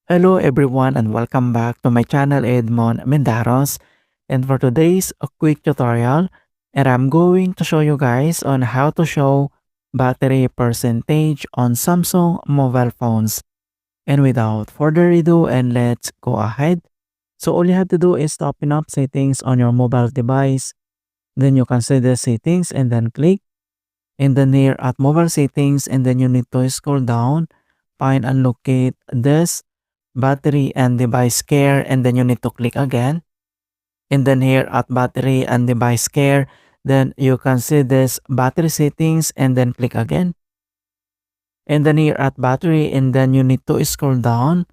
Hello everyone and welcome back to my channel Edmund Mindaros, and for today's a quick tutorial, and I'm going to show you guys on how to show battery percentage on Samsung mobile phones. And without further ado, and let's go ahead. So all you have to do is to open up settings on your mobile device, then you can see the settings and then click and then here at mobile settings, and then you need to scroll down, find and locate this battery and device care, and then you need to click again, and then here at battery and device care, then you can see this battery settings and then click again, and then here at battery, and then you need to scroll down,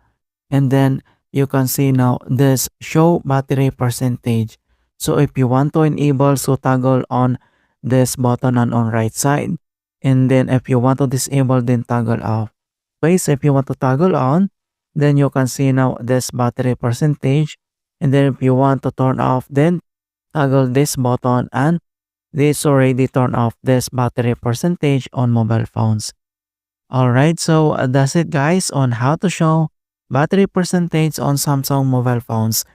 and then you can see now this show battery percentage. So if you want to enable, so toggle on this button on right side, and then if you want to disable, then toggle off. Ways, if you want to toggle on, then you can see now this battery percentage, and then if you want to turn off, then toggle this button, and this already turn off this battery percentage on mobile phones. Alright, so that's it guys on how to show battery percentage on Samsung mobile phones.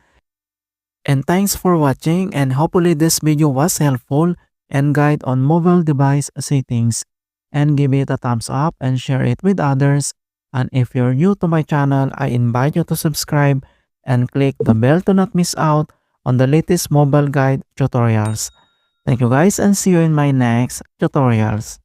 And thanks for watching, and hopefully this video was helpful and guide on mobile device settings. And give it a thumbs up and share it with others. And if you're new to my channel, I invite you to subscribe and click the bell to not miss out on the latest mobile guide tutorials. Thank you guys and see you in my next tutorials.